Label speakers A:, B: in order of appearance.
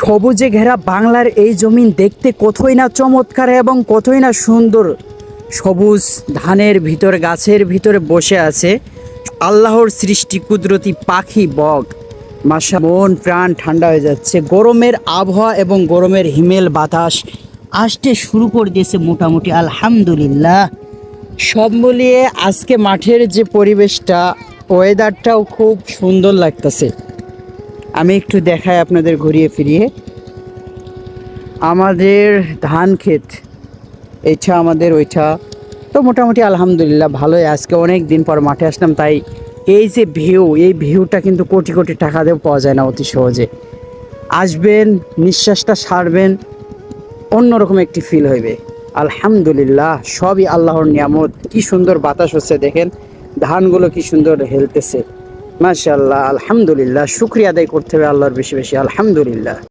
A: সবুজে ঘেরা বাংলার এই জমিন দেখতে কতই না চমৎকার এবং কতই না সুন্দর। সবুজ ধানের ভিতর, গাছের ভিতরে বসে আছে আল্লাহর সৃষ্টি কুদরতি পাখি বক। মাশা, মন প্রাণ ঠান্ডা হয়ে যাচ্ছে। গরমের আবহাওয়া এবং গরমের হিমেল বাতাস আসতে শুরু করে দিয়েছে মোটামুটি, আলহামদুলিল্লাহ। সব মিলিয়ে আজকে মাঠের যে পরিবেশটা, ওয়েদারটাও খুব সুন্দর লাগতেছে। আমি একটু দেখাই আপনাদের ঘুরিয়ে ফিরিয়ে। আমাদের ধান ক্ষেত এইটা, আমাদের ওইটা তো মোটামুটি আলহামদুলিল্লাহ ভালোই। আজকে অনেক দিন পর মাঠে আসলাম, তাই এই যে ভিউ, এই ভিউটা কিন্তু কোটি কোটি টাকা দিয়েও পাওয়া যায় না অতি সহজে। আসবেন, নিঃশ্বাসটা ছাড়বেন, অন্যরকম একটি ফিল হইবে। আলহামদুলিল্লাহ, সবই আল্লাহর নিয়ামত। কি সুন্দর বাতাস হচ্ছে দেখেন, ধানগুলো কি সুন্দর হেলতেছে। মাশাআল্লাহ, আলহামদুলিল্লাহ। শুকরিয়া আদায় করতে হবে আল্লাহর বেশি বেশি, আলহামদুলিল্লাহ।